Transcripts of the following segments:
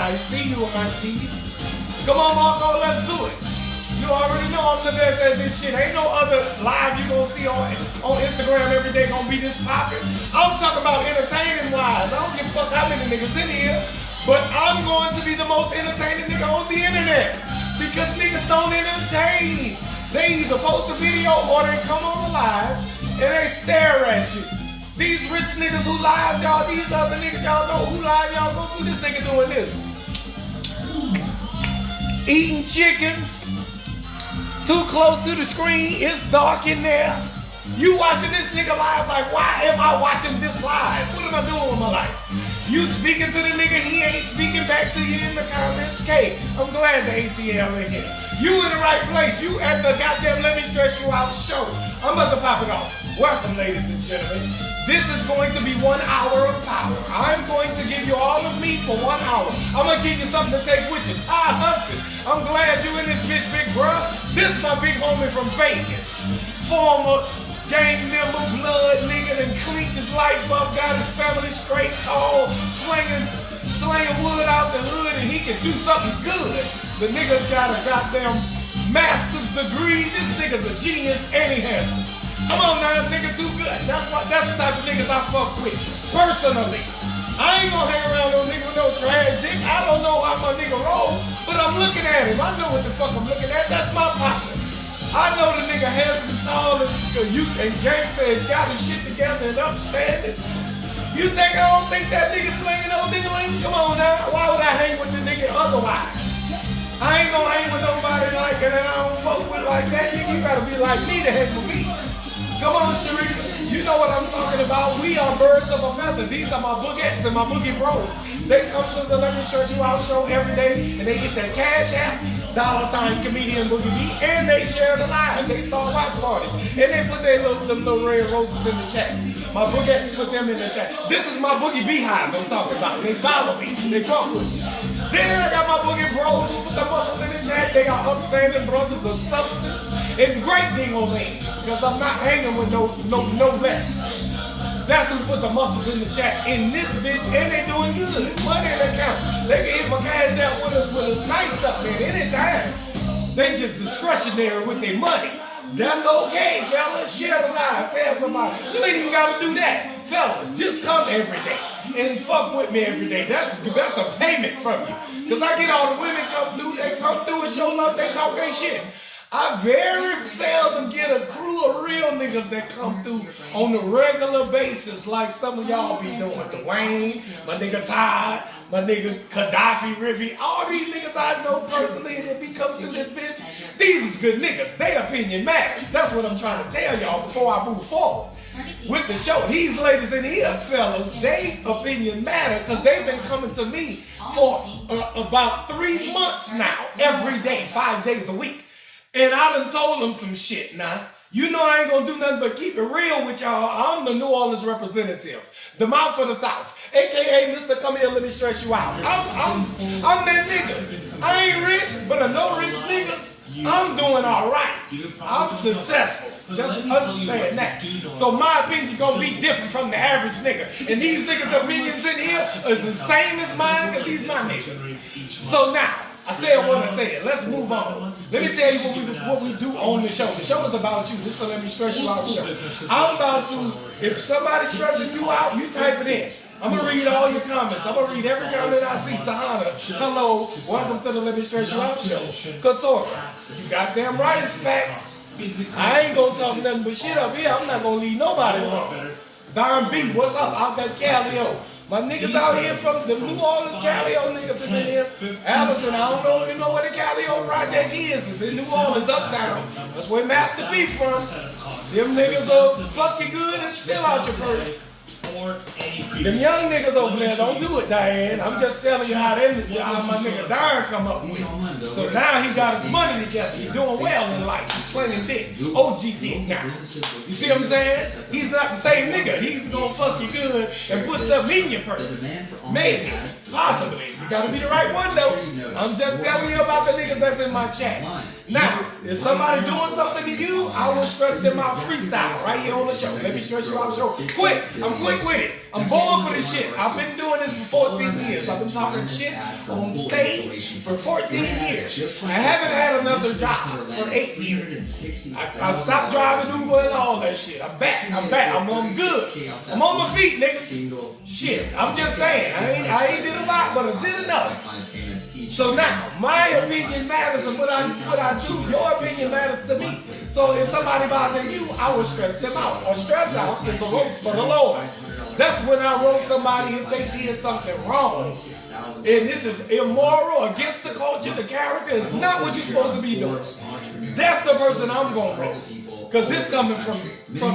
I see you, aunties. Come on, Marco, let's do it. You already know I'm the best at this shit. Ain't no other live you gonna see on Instagram every day gonna be this poppin'. I'm talking about entertaining wise. I don't give a fuck how many niggas in here, but I'm going to be the most entertaining nigga on the internet. Because niggas don't entertain. They either post a video or they come on the live and they stare at you. These rich niggas who live y'all, these other niggas y'all know who live y'all go through this nigga doing this. Eating chicken, too close to the screen, it's dark in there. You watching this nigga live like, why am I watching this live? What am I doing with my life? You speaking to the nigga, he ain't speaking back to you in the comments. Okay, I'm glad the ATL in here. You in the right place. You at the goddamn Let Me Stress You Out show. I'm about to pop it off. Welcome, ladies and gentlemen. This is going to be 1 hour of power. I'm going to give you all of me for 1 hour. I'm going to give you something to take with you. Ty Hudson. I'm glad you in this bitch, big bruh. This is my big homie from Vegas. Former gang member, blood nigga, and cleaned his life up, got his family straight, tall, slinging wood out the hood, and he can do something good. The nigga got a goddamn master's degree. This nigga's a genius, and he has it. Come on now, nigga too good. That's the type of niggas I fuck with, personally. I ain't gonna hang around no nigga with no trash dick. I don't know how my nigga roll, but I'm looking at him. I know what the fuck I'm looking at. That's my partner. I know the nigga handsome, tall, and youth and gangster and got his shit together and upstanding. You think I don't think that nigga slinging no ding-a-ling? Come on now. Why would I hang with the nigga otherwise? I ain't gonna hang with nobody like that and I don't fuck with like that. Nigga, you gotta be like me to hang with me. Come on, Sharif. You know what I'm talking about. We are birds of a feather. These are my boogettes and my boogie bros. They come to the Let Me Stress You Out show every day and they get that cash app. $ comedian Boogie B, and they share the live. They start watch parties, and they put them little red roses in the chat. My Boogettes put them in the chat. This is my Boogie Beehive I'm talking about. They follow me, they fuck with me. Then I got my Boogie Bros who put the muscle in the chat. They are upstanding brothers of substance and great dingo things, because I'm not hanging with no less. That's who put the muscles in the chat in this bitch, and they doing good. Money in the account. They can hit my cash out with a nice up there anytime. They just discretionary with their money. That's okay, fellas. Share the live. Tell somebody. You ain't even gotta do that. Fellas, just come every day and fuck with me every day. That's a payment from you. Cause I get all the women come through, they come through and show love, they talk their shit. I very seldom get a crew of real niggas that come through on a regular basis like some of y'all be doing. Dwayne, my nigga Todd, my nigga Gaddafi Riffy, all these niggas I know personally and they be coming through this bitch. These is good niggas. Their opinion matters. That's what I'm trying to tell y'all before I move forward with the show. These ladies in here, fellas, their opinion matter because they've been coming to me for about 3 months now, every day, 5 days a week. And I done told them some shit now. You know I ain't gonna do nothing but keep it real with y'all. I'm the New Orleans representative. The mouth of the South. AKA Mr. Come Here, Let Me Stress You Out. I'm that nigga. I ain't rich, but I know rich niggas. I'm doing all right. I'm successful. Just understand that. So my opinion gonna be different from the average nigga. And these niggas' opinions in here is the same as mine because these my niggas. So now, I said what I said. Let's move on. Let me tell you what we do on the show. The show is about you. This is the Let Me Stress You Out show. I'm about to, if somebody's stressing you out, you type it in. I'm going to read all your comments. I'm going to read every comment I see. Tahana, hello, welcome to the Let Me Stress You Out show. Katora, you goddamn right, it's facts. I ain't going to talk nothing but shit up here. I'm not going to leave nobody wrong. Don B, what's up? Out that Calio. My niggas out here from the New Orleans Calio niggas is in here. Allison, I don't know if you know where the Calio project is. It's in New Orleans, uptown. That's where Master B from. Them niggas will fuck you good and steal out your purse. Them young niggas over there don't do it, Diane. I'm just telling you how my nigga Darn come up with it. So now he got his money together. He's doing well in life. He's slinging dick. OG dick now. You see what I'm saying? He's not the same nigga. He's gonna fuck you good and put something in your purse. Maybe. Possibly. You gotta be the right one though. I'm just telling you about the niggas that's in my chat. Now, if somebody doing something to you, I will stress them out freestyle right here on the show. Let me stress you out the show. Quick. I'm quick with it. I'm born for this shit. I've been doing this for 14 years. I've been talking shit on stage for 14 years. I haven't had another job for 8 years. I stopped driving Uber and all that shit. I'm back. I'm good. I'm on my feet, niggas. Shit. I'm just saying. I ain't did a lot, but I did enough. So now, my opinion matters, and what I do, your opinion matters to me. So if somebody bothers you, I will stress them out. Or stress out is the roast for the Lord. That's when I roast somebody if they did something wrong. And this is immoral, against the culture, the character. It's not what you're supposed to be doing. That's the person I'm going to roast. Because this coming from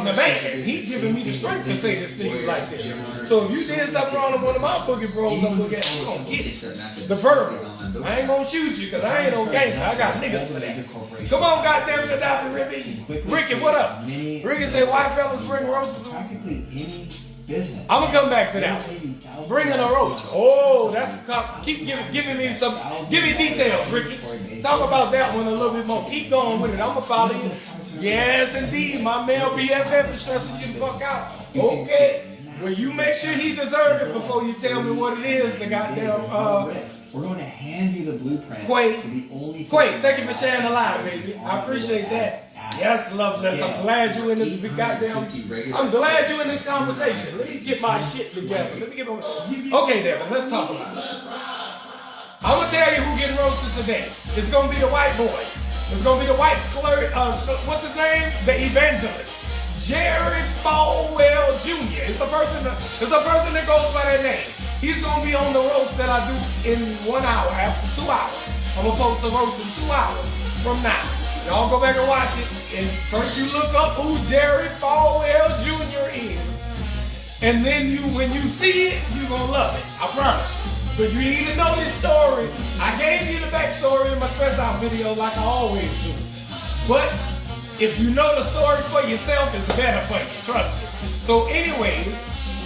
the man. He's giving me the strength to say this to you like this. So if you did something wrong to one of my boogie bros, I'm going to get it. The verbal. I ain't going to shoot you because I ain't no gangster. I got niggas for that. Come on, goddamn it, Gaddafi, Ricky, what up? Ricky say, why fellas bring roaches? Practically any business. I'm going to come back to that one. Bringing a roach. Oh, that's, keep giving me some, give me details, Ricky. Talk about that one a little bit more. Keep going with it. I'm going to follow you. Yes, indeed. My male BFF is stressing you the fuck out. Okay. Well, you make sure he deserves it before you tell me what it is. The goddamn, we're going to hand you the blueprint. Quake, thank you for sharing the live, baby. I appreciate that. Yes, Loveless. I'm glad you in this goddamn. I'm glad you in this conversation. Let me get my shit together. Okay, Devin, let's talk about it. I'm gonna tell you who getting roasted today. It's gonna be the white boy. It's gonna be the white clerk. What's his name? The evangelist. Jerry Falwell Jr. It's a person that goes by that name. He's gonna be on the roast that I do in 1 hour, after 2 hours. I'm gonna post the roast in 2 hours from now. Y'all go back and watch it. And first you look up who Jerry Falwell Jr. is. And then when you see it, you're gonna love it. I promise you. But you need to know this story. I gave you the backstory in my stress out video like I always do. But if you know the story for yourself, it's better for you. Trust me. So anyways,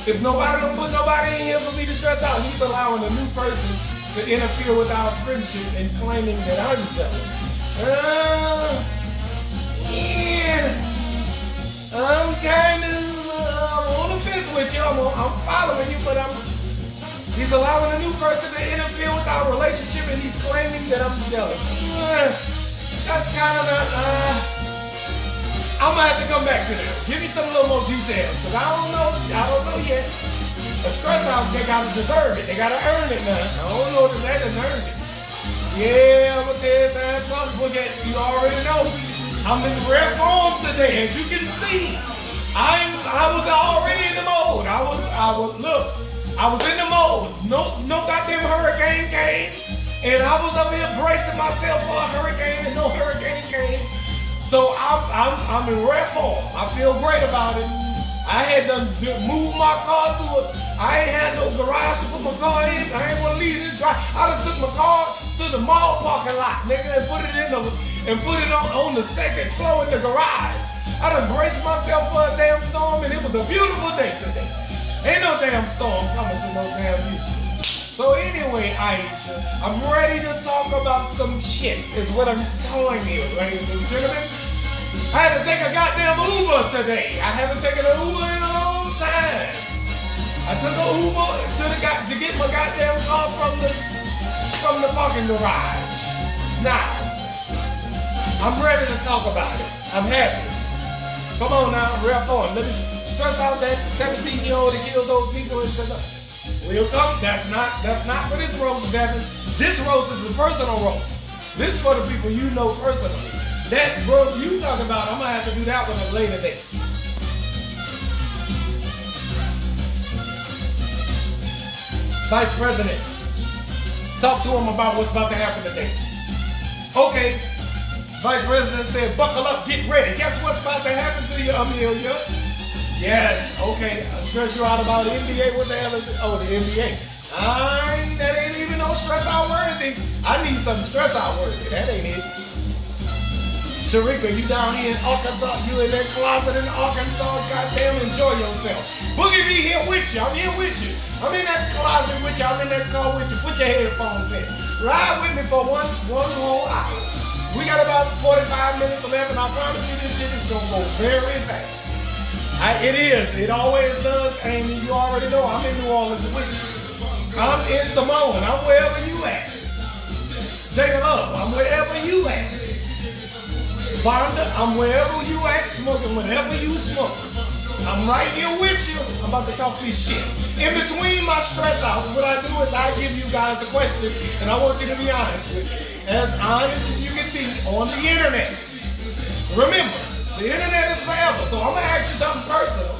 if nobody don't put nobody in here for me to stress out, he's allowing a new person to interfere with our friendship and claiming that I'm jealous. Yeah. I'm kind of on the fence with you. I'm following you, but he's allowing a new person to interfere with our relationship, and he's claiming that I'm jealous. That's kind of not. I'm gonna have to come back to that. Give me some little more details, because I don't know yet. A stress out, they gotta deserve it. They gotta earn it now. I don't know that they done earned it. Yeah, I'm gonna tell you something. Look at you already know. I'm in rare form today, as you can see. I was already in the mode. I was in the mode. No goddamn hurricane came, and I was up here bracing myself for a hurricane, and no hurricane came. So I'm in rare form. I feel great about it. I had to move my car to it. I ain't had no garage to put my car in. I ain't want to leave this drive. I done took my car to the mall parking lot, nigga, and put it on the second floor in the garage. I done braced myself for a damn storm, and it was a beautiful day today. Ain't no damn storm coming to no damn Houston. So anyway, Aisha, I'm ready to talk about some shit, is what I'm telling you, ladies and gentlemen. I had to take a goddamn Uber today. I haven't taken an Uber in a long time. I took an Uber to get my goddamn car from the parking garage. Now, I'm ready to talk about it. I'm happy. Come on now, real form. Let me stress out that 17-year-old that killed those people and said, we'll come. That's not for this roast, Devin. This roast is a personal roast. This is for the people you know personally. That roast you talk about, I'm gonna have to do that one at a later date. Vice President, talk to him about what's about to happen today. Okay, Vice President said, buckle up, get ready. Guess what's about to happen to you, Amelia? Yes, okay, I'll stress you out about the NBA. What the hell is it? Oh, the NBA. That ain't even no stress out worthy. I need some stress out worthy. That ain't it. Sharika, you down here in Arkansas, you in that closet in Arkansas, goddamn, enjoy yourself. Boogie be here with you, I'm here with you. I'm in that closet with you. I'm in that car with you. Put your headphones in. Ride with me for one whole hour. We got about 45 minutes left, and I promise you this shit is gonna go very fast. It is. It always does, and you already know I'm in New Orleans with you. I'm in Simone. I'm wherever you at. Take it up. I'm wherever you at. Vonda, I'm wherever you at, smoking whatever you smoke. I'm right here with you. I'm about to talk this shit. In between my stress outs, what I do is I give you guys a question, and I want you to be honest with me. As honest as you can be on the internet. Remember, the internet is forever, so I'm gonna ask you something personal.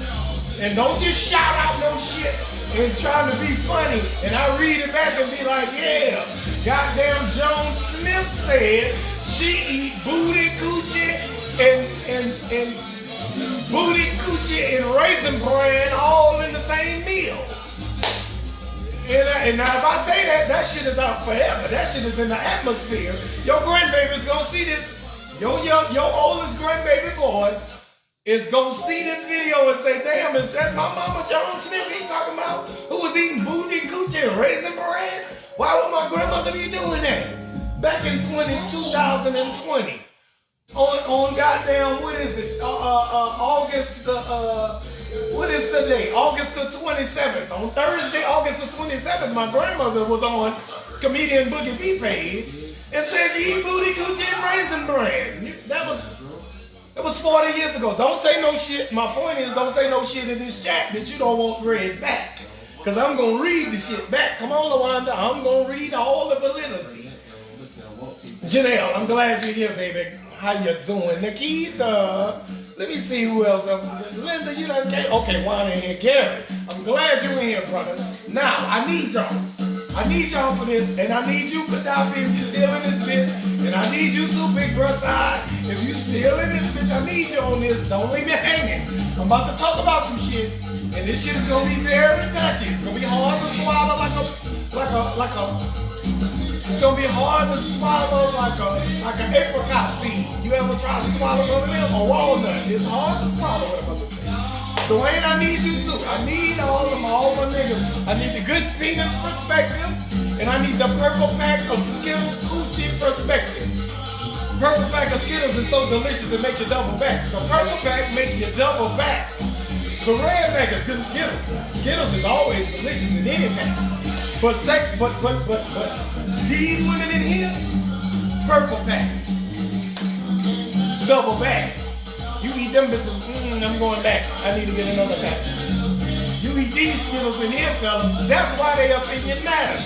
And don't just shout out no shit and trying to be funny, and I read it back and be like, yeah, goddamn Joan Smith said she eat booty coochie and booty coochie and raisin bran all in the same meal. And now if I say that, that shit is out forever. That shit is in the atmosphere. Your grandbaby's gonna see this. Your oldest grandbaby boy is gonna see this video and say, damn, is that my mama Joan Smith he talking about? Who was eating booty coochie and raisin bran? Why would my grandmother be doing that? Back in 2020. On goddamn, what is it? August what is the day? August the 27th. On Thursday, August the 27th, my grandmother was on Comedian Boogie B page and said she eat booty coochie and raisin bran. That was 40 years ago. Don't say no shit. My point is, don't say no shit in this chat that you don't want read back. Because I'm going to read the shit back. Come on, LaWanda. I'm going to read all the validity. Janelle, I'm glad you're here, baby. How you doing? Nikita. Let me see who else. Linda, you done came. Okay, Juan in here. Gary, I'm glad you're in here, brother. Now, I need y'all. I need y'all for this, and I need you, Gaddafi, if you still in this bitch. And I need you too, Big Bro Side. If you still in this bitch, I need you on this. Don't leave me hanging. I'm about to talk about some shit, and this shit is gonna be very touchy. It's gonna be hard to swallow it's gonna be hard to swallow like an apricot seed. You ever tried to swallow one of them? A walnut. It's hard to swallow what I'm saying. Dwayne, I need you too. I need all my niggas. I need the good Phoenix perspective, and I need the purple pack of Skittles Coochie perspective. Purple pack of Skittles is so delicious it makes you double back. The purple pack makes you double back. The red pack is good Skittles. Skittles is always delicious in any pack. But these women in here, purple pack, double back. You eat them bitches, I'm going back. I need to get another pack. You eat these Skittles in here, fellas. That's why they opinion matters.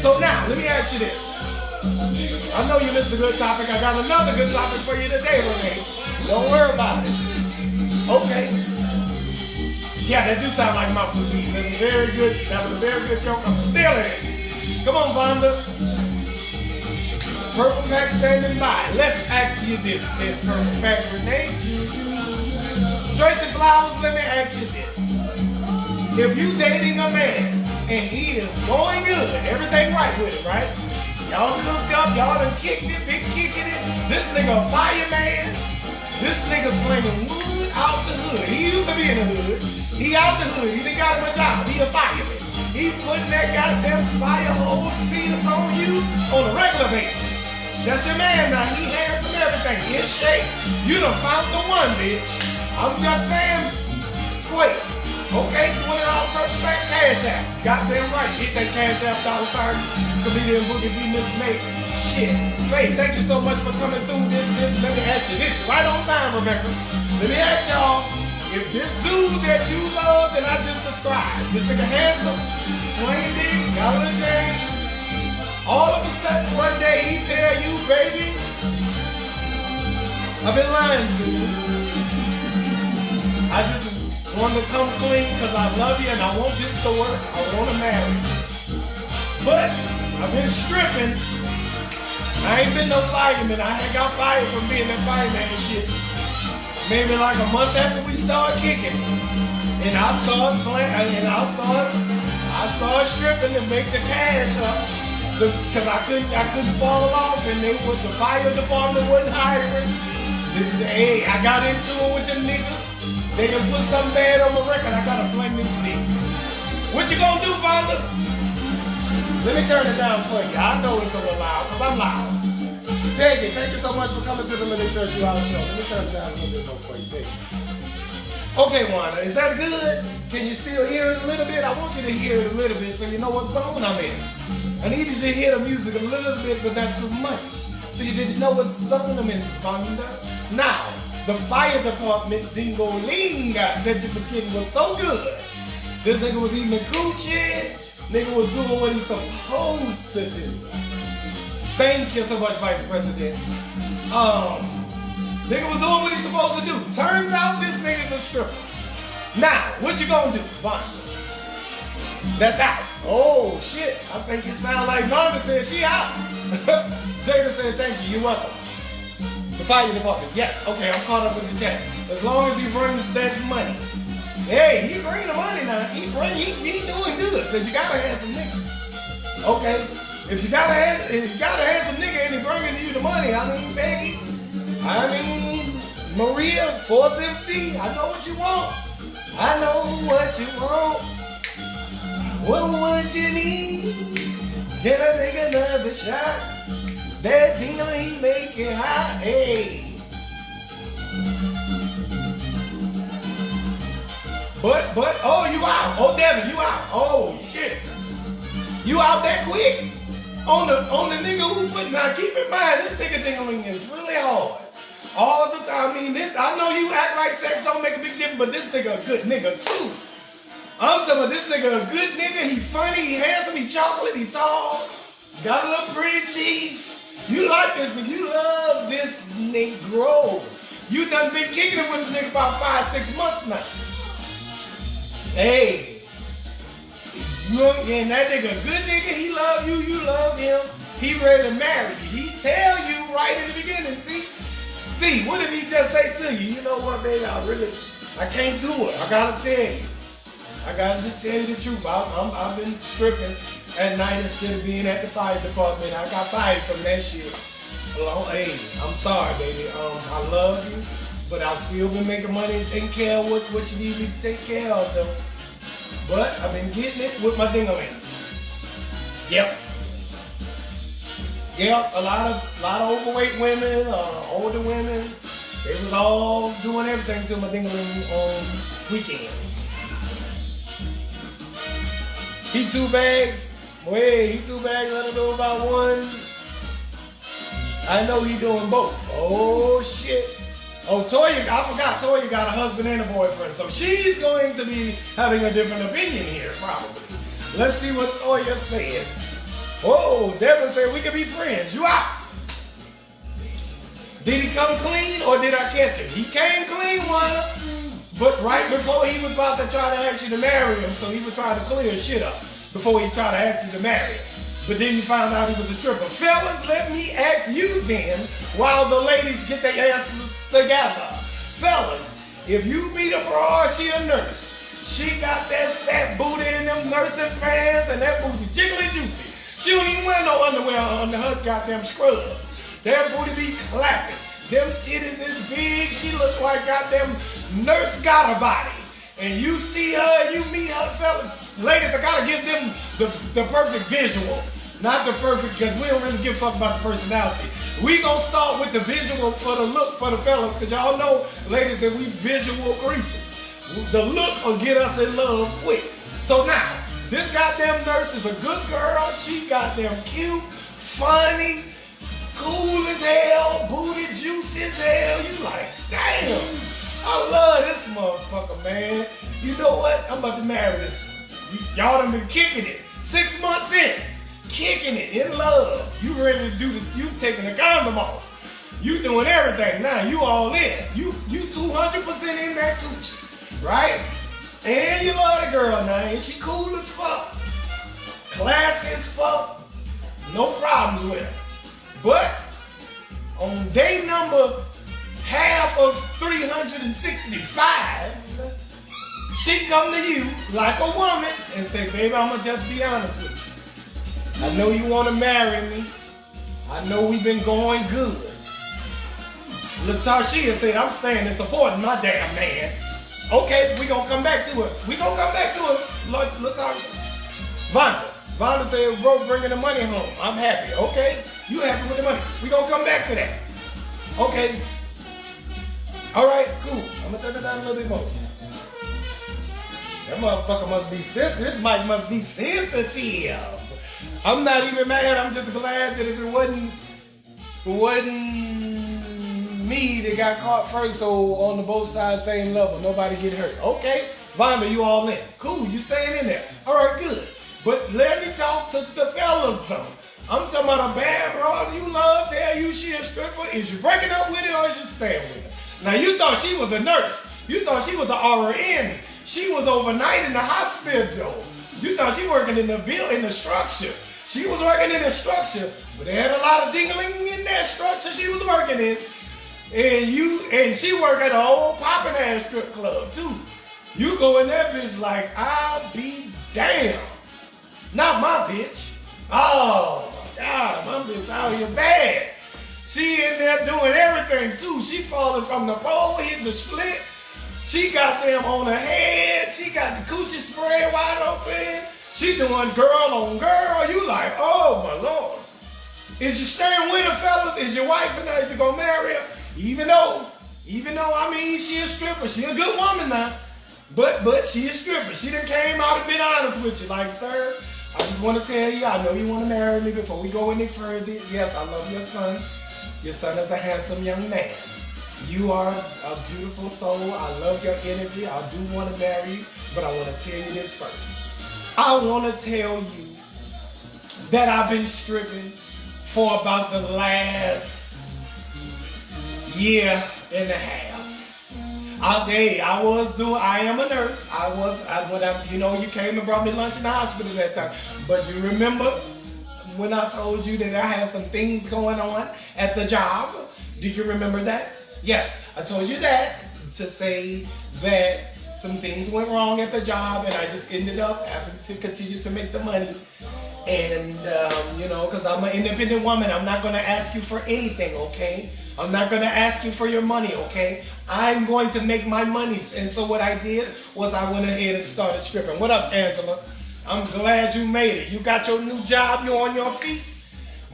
So now, let me ask you this. I know you missed a good topic. I got another good topic for you today, Renee. Don't worry about it. Okay. Yeah, that do sound like my food. That was very good. That was a very good joke. I'm stealing it. Come on, Vonda. Purple pack standing by. Let's ask you this, Purple pack Renee. Tracy Flowers, let me ask you this. If you dating a man and he is going good, everything right with it, right? Y'all hooked up, y'all done kicked it, been kicking it. This nigga a fireman. This nigga slinging wood out the hood. He used to be in the hood. He out the hood. He done got him a job. He a fireman. He putting that goddamn fire hose penis on you on a regular basis. That's your man now. He handsome, everything. In shape. You done found the one, bitch. I'm just saying, wait. Okay, $20 Purple pack cash app. Goddamn right. Get that cash app $1. Comedian Boogie B mismade. Shit. Faith, thank you so much for coming through this, bitch. Let me ask you this. Right on time, Rebecca. Let me ask y'all. If this dude that you love that I just described, this nigga handsome, swinging dick, got a chain, all of a sudden one day he tell you, baby, I've been lying to you. I just want to come clean because I love you and I want this to work. I want to marry you. But I've been stripping. I ain't been no fireman. I ain't got fired from being that fireman and shit. Maybe like a month after we started kicking, and I started slaying, and I started stripping to make the cash up, because I couldn't fall off, and the fire department wasn't hiring. Hey, I got into it with them niggas. They can put something bad on my record. I gotta sling this dick. What you gonna do, Vonda? Let me turn it down for you. I know it's a little loud, because I'm loud. Peggy, thank you so much for coming to the Millie Church You Out show. Let me turn it down a little bit more for you, Peggy. Okay, Wanda, is that good? Can you still hear it a little bit? I want you to hear it a little bit so you know what zone I'm in. I need you to hear the music a little bit, but not too much. So you didn't know what zone I'm in, Wanda. Now, the fire department dingo-linga that you was getting was so good. This nigga was eating a coochie. Nigga was doing what he's supposed to do. Thank you so much, Vice President. Nigga was doing what he's supposed to do. Turns out this nigga's a stripper. Now, what you gonna do, Vonda? That's out. Oh, shit. I think it sounds like Vonda said she out. Jada said thank you. You're welcome. The fire department. Yes. Okay, I'm caught up with the chat. As long as he brings that money. Hey, he bring the money now. He doing good. Cause you gotta have some nigga. Okay. If you gotta have some nigga and he bringing you the money, I mean, Peggy, Maria, 450, I know what you want. I know what you want. What you need? Can I take another shot? That deal ain't make it hot. Hey. But, oh, you out. Oh, Devin, you out. Oh, shit. You out that quick? On the nigga who put, now keep in mind, this nigga dingling is really hard. All the time, I mean, I know you act like sex don't make a big difference, but this nigga a good nigga too. I'm talking about this nigga a good nigga, he funny, he handsome, he chocolate, he tall, got a little pretty teeth. You like this nigga, you love this Negro. You done been kicking it with this nigga about 5-6 months now. Hey. And that nigga a good nigga, he love you, you love him. He ready to marry you. He tell you right in the beginning, see, what did he just say to you? You know what, baby, I can't do it. I gotta tell you. I gotta just tell you the truth. I've been stripping at night instead of being at the fire department. I got fired from that shit. Well, hey, I'm sorry, baby. I love you, but I've still been making money and taking care of what you need me to take care of, though. But I've been getting it with my dingaling. Yep. Yep, a lot of overweight women, older women, they was all doing everything to my dingaling on weekends. He 2 bags. Wait, he 2 bags, I don't know about one. I know he doing both. Oh shit. Oh, Toya, I forgot Toya got a husband and a boyfriend, so she's going to be having a different opinion here, probably. Let's see what Toya said. Oh, Devin said we can be friends. You out. Did he come clean or did I catch him? He came clean, Wanda. But right before he was about to try to ask you to marry him, so he was trying to clear shit up before he tried to ask you to marry him. But then you found out he was a stripper. Fellas, let me ask you then, while the ladies get their answers together. Fellas, if you meet a broad, she a nurse. She got that fat booty in them nursing pants and that booty jiggly juicy. She don't even wear no underwear under her goddamn scrubs. That booty be clapping. Them titties is big. She look like goddamn nurse got a body. And you see her, you meet her, fellas. Ladies, I gotta give them the perfect visual. Not the perfect, because we don't really give a fuck about the personality. We gonna start with the visual for the look for the fellas, because y'all know, ladies, that we visual creatures. The look will get us in love quick. So now, this goddamn nurse is a good girl. She goddamn cute, funny, cool as hell, booty juicy as hell. You like, damn, I love this motherfucker, man. You know what? I'm about to marry this one. Y'all done been kicking it. 6 months in. Kicking it in love. You ready to do this? You taking the condom off. You doing everything. Now you all in. You 200% in that coochie. Right? And you love the girl now. And she cool as fuck. Classy as fuck. No problems with her. But on day number half of 365, she come to you like a woman and say, baby, I'm gonna just be honest with you. I know you want to marry me. I know we've been going good. Latasha said, I'm staying and supporting my damn man. Okay, we gonna come back to it. We gonna come back to it. Vonda. Vonda said, bro, bringing the money home. I'm happy. Okay, you happy with the money. We gonna come back to that. Okay. All right, cool. I'm gonna turn it down a little bit more. That motherfucker must be sensitive. This mic must be sensitive. I'm not even mad. I'm just glad that if it wasn't me that got caught first, so on the both sides, same level, nobody get hurt. Okay, Vonda, you all in. Cool, you staying in there. All right, good. But let me talk to the fellas though. I'm talking about a bad broad you love, tell you she a stripper. Is you breaking up with her or is you staying with her? Now you thought she was a nurse. You thought she was an RN. She was overnight in the hospital. You thought she working in the structure. She was working in the structure, but they had a lot of dingling in that structure she was working in. And she work at an old poppin' ass strip club too. You go in that bitch like, I'll be damned. Not my bitch. Oh my God, my bitch out here bad. She in there doing everything too. She falling from the pole, hitting the split. She got them on her head. She got the coochie spread wide open. She doing girl on girl. You like, oh my Lord. Is you staying with her, fellas? Is your wife and is you gonna marry her? Even though, I mean, she a stripper. She a good woman now. But she a stripper. She done came out and been honest with you. Like, sir, I just want to tell you, I know you want to marry me before we go any further. Yes, I love your son. Your son is a handsome young man. You are a beautiful soul. I love your energy. I do want to marry you, but I want to tell you this first. I want to tell you that I've been stripping for about the last year and a half. I am a nurse. You came and brought me lunch in the hospital that time. But you remember when I told you that I had some things going on at the job? Do you remember that? Yes, I told you that to say that some things went wrong at the job and I just ended up having to continue to make the money. And, because I'm an independent woman, I'm not going to ask you for anything, okay? I'm not going to ask you for your money, okay? I'm going to make my money. And so what I did was I went ahead and started stripping. What up, Angela? I'm glad you made it. You got your new job, you're on your feet.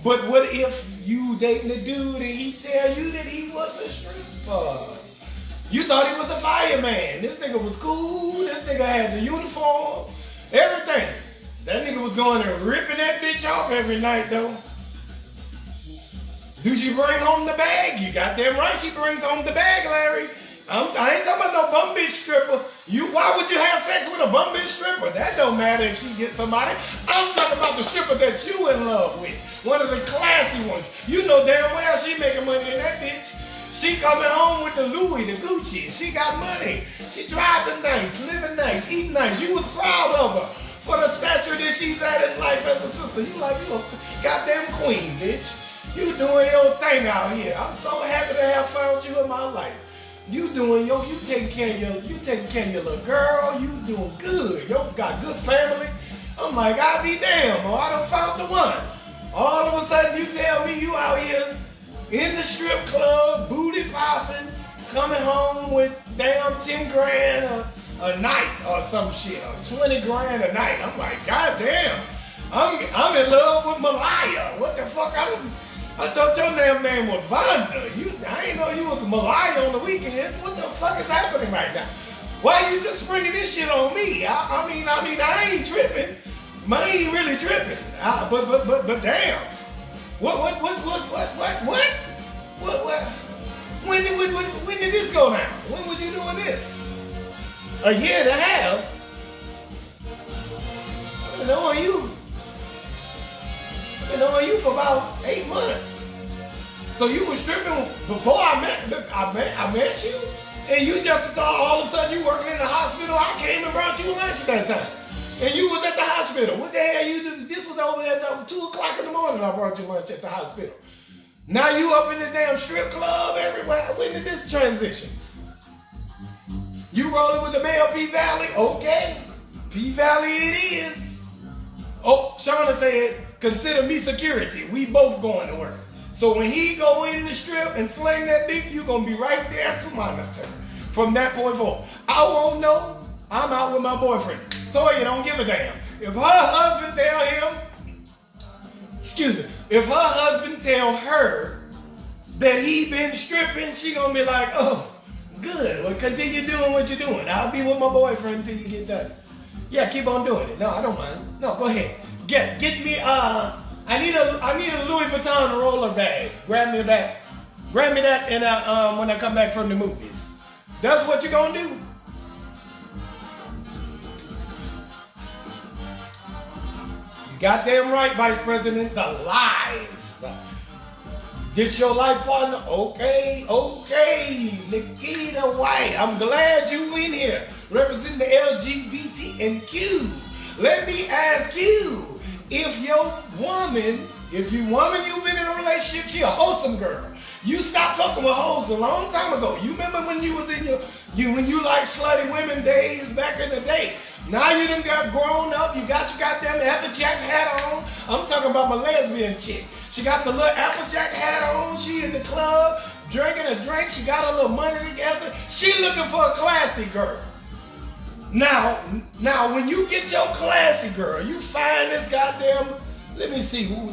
But what if you dating a dude and he tell you that he was a stripper? You thought he was a fireman. This nigga was cool. This nigga had the uniform, everything. That nigga was going and ripping that bitch off every night, though. Do she bring home the bag? You got damn right she brings home the bag, Larry. I ain't talking about no bum bitch stripper. Why would you have sex with a bum bitch stripper? That don't matter if she gets somebody. I'm talking about the stripper that you in love with. One of the classy ones. You know damn well she making money in that bitch. She coming home with the Louis, the Gucci. She got money. She driving nice, living nice, eating nice. You was proud of her for the stature that she's at in life as a sister. You like, you a goddamn queen, bitch. You doing your thing out here. I'm so happy to have found you in my life. You taking care of your little girl. You doing good. You got good family. I'm like, I'll be damned, boy. I done found the one. All of a sudden you tell me you out here in the strip club, booty popping, coming home with damn 10 grand a night or some shit, or 20 grand a night. I'm like, goddamn, I'm in love with Malaya. What the fuck? I thought your damn name was Vonda. I ain't know you was Malaya on the weekends. What the fuck is happening right now? Why you just springing this shit on me? I mean, I ain't tripping. I ain't really tripping. But damn. What? When did this go down? When was you doing this? A year and a half? I've been knowing you for about 8 months. So you were stripping before I met you? And you just thought all of a sudden you working in the hospital. I came and brought you lunch that time. And you was at the hospital. What the hell you did? This was over there at 2 o'clock in the morning. I brought you lunch at the hospital. Now you up in the damn strip club everywhere. When did this transition? You rolling with the male P-Valley? Okay. P-Valley it is. Oh, Shauna said, consider me security. We both going to work. So when he go in the strip and sling that dick, you going to be right there to monitor. From that point forward. I won't know. I'm out with my boyfriend. Toya don't give a damn. If her husband tell him, if her husband tell her that he been stripping, she gonna be like, oh, good. Well, continue doing what you're doing. I'll be with my boyfriend until you get done. Yeah, keep on doing it. No, I don't mind. No, go ahead. Get me. I need a Louis Vuitton roller bag. Grab me that. Grab me that, and when I come back from the movies. That's what you're gonna do. Goddamn right, Vice President, the lies. Get your life partner, okay, Nikita White. I'm glad you in here representing the LGBT and Q. Let me ask you, if you've been in a relationship, she a wholesome girl. You stopped fucking with hoes a long time ago. You remember when you was in when you like slutty women days back in the day. Now you done got grown up, you got your goddamn Applejack hat on. I'm talking about my lesbian chick. She got the little Applejack hat on, she in the club, drinking a drink, she got a little money together. She looking for a classy girl. Now when you get your classy girl, you find this goddamn, let me see who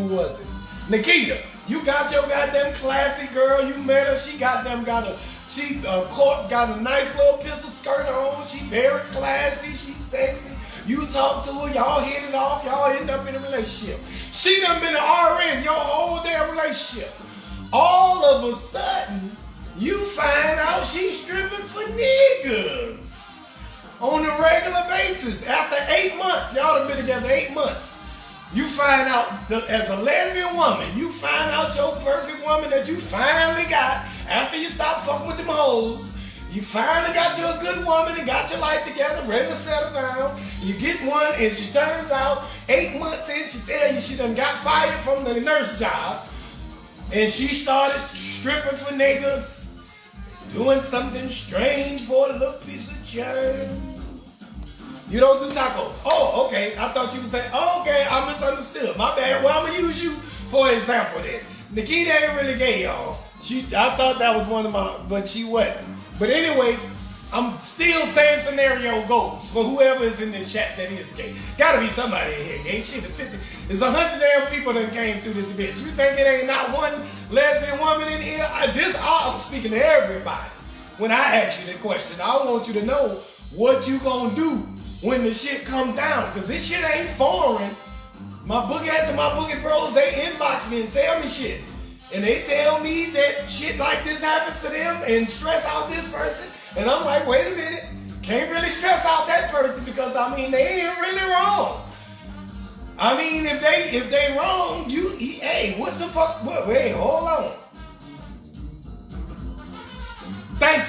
was it? Nikita, you got your goddamn classy girl, you met her, she got a nice little pistol skirt on. She very classy. She sexy. You talk to her. Y'all hit it off. Y'all end up in a relationship. She done been an RN your whole damn relationship. All of a sudden, you find out she's stripping for niggas on a regular basis. After 8 months, y'all done been together 8 months. You find out, as a lesbian woman, you find out your perfect woman that you finally got after you stop fucking with them hoes. You finally got you a good woman and got your life together, ready to settle down. You get one and she turns out 8 months in, she tell you she done got fired from the nurse job and she started stripping for niggas, doing something strange for a little piece of change. You don't do tacos. Oh, okay. I thought you would say, oh, okay, I misunderstood. My bad. Well, I'm going to use you for example then. Nikita ain't really gay, y'all. I thought that was one of my, but she wasn't. But anyway, I'm still saying scenario goes for whoever is in this chat that is gay. Gotta be somebody in here gay. Shit, there's 100 damn people that came through this bitch. You think it ain't not one lesbian woman in here? I'm speaking to everybody. When I ask you the question, I want you to know what you gonna do when the shit comes down, because this shit ain't foreign. My boogieheads and my boogie bros, they inbox me and tell me shit. And they tell me that shit like this happens to them and stress out this person. And I'm like, wait a minute, can't really stress out that person because, I mean, they ain't really wrong. I mean, if they wrong, hey, what the fuck, wait, hold on. Thank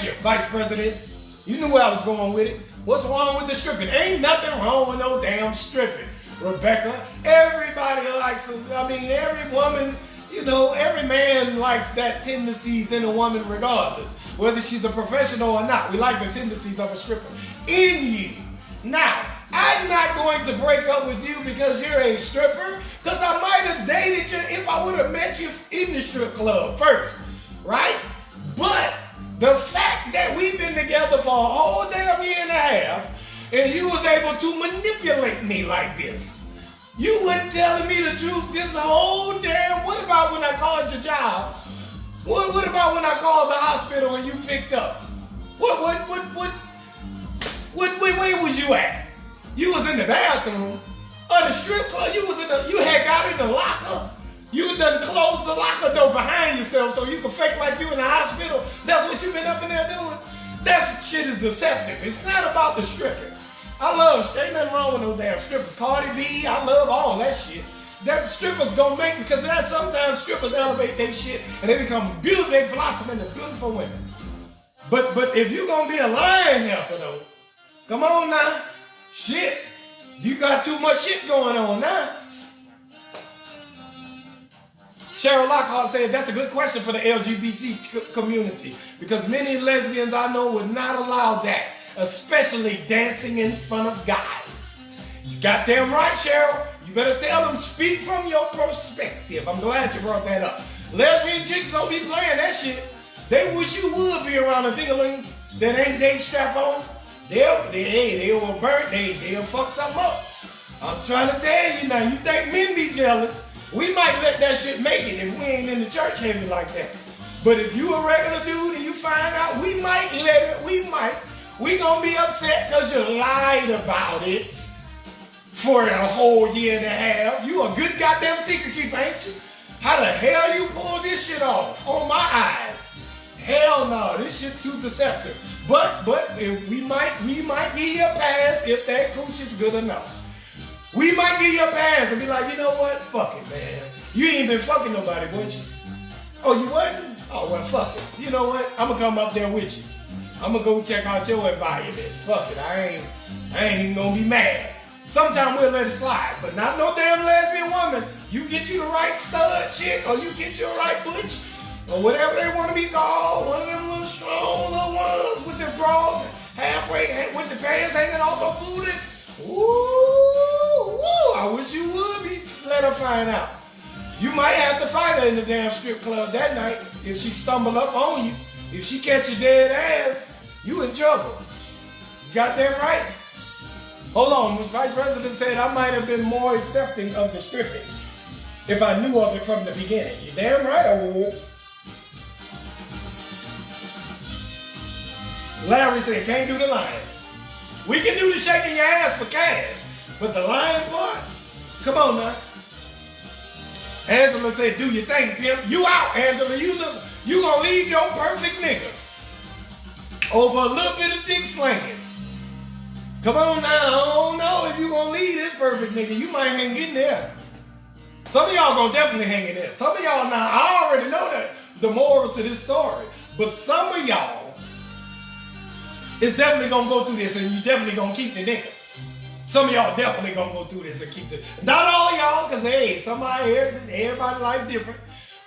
you, Vice President. You knew where I was going with it. What's wrong with the stripping? Ain't nothing wrong with no damn stripping, Rebecca. Everybody likes it. I mean, every woman, you know, every man likes that tendencies in a woman regardless, whether she's a professional or not. We like the tendencies of a stripper in you. Now, I'm not going to break up with you because you're a stripper, because I might have dated you if I would have met you in the strip club first, right? But the fact that we've been together for a whole damn year and a half, and you was able to manipulate me like this. You weren't telling me the truth this whole damn, what about when I called your job? What about when I called the hospital and you picked up? Where was you at? You was in the bathroom or the strip club. You had got in the locker. You done closed the locker door behind yourself so you can fake like you in the hospital. That's what you been up in there doing? That shit is deceptive. It's not about the stripping. I love, ain't nothing wrong with no damn stripper. Cardi B, I love all that shit. That strippers gonna make, because sometimes strippers elevate their shit and they become beautiful, they blossom into beautiful women. But if you gonna be a lion heifer though, come on now. Shit, you got too much shit going on now. Cheryl Lockhart said that's a good question for the LGBT community because many lesbians I know would not allow that, especially dancing in front of guys. You goddamn right, Cheryl. You better tell them, speak from your perspective. I'm glad you brought that up. Lesbian chicks don't be playing that shit. They wish you would be around a ding-a-ling. that ain't date strap on, they'll burn, they'll fuck something up. I'm trying to tell you now, you think men be jealous, we might let that shit make it if we ain't in the church heavy like that. But if you a regular dude and you find out, we might let it, we gonna be upset because you lied about it for a whole year and a half. You a good goddamn secret keeper, ain't you? How the hell you pull this shit off on my eyes? Hell no, this shit too deceptive. But if we might give you a pass if that cooch is good enough. We might give you a pass and be like, you know what? Fuck it, man. You ain't been fucking nobody, would you? Oh, you wasn't? Oh, well, fuck it. You know what? I'm gonna come up there with you. I'm gonna go check out your environment. Fuck it. I ain't even gonna be mad. Sometimes we'll let it slide, but not no damn lesbian woman. You get you the right stud chick, or you get you the right butch, or whatever they want to be called. One of them little strong little ones with their bras halfway, with the pants hanging off her booty. Woo! I wish you would be. Let her find out. You might have to fight her in the damn strip club that night if she stumble up on you. If she catch your dead ass, you in trouble. You got that right? Hold on, Ms. Vice President said I might have been more accepting of the stripping if I knew of it from the beginning. You damn right I would. Larry said, can't do the lying. We can do the shaking your ass for cash, but the lying part? Come on now. Angela said, do your thing, pimp. You out, Angela. You gonna leave your perfect nigga over a little bit of dick slinging. Come on now, I don't know if you gonna leave this perfect nigga. You might hang in there. Some of y'all gonna definitely hang in there. Some of y'all now, I already know that the moral to this story, but some of y'all is definitely gonna go through this and you definitely gonna keep the nigga. Some of y'all definitely gonna go through this and keep the, not all y'all, cause hey, everybody's life different.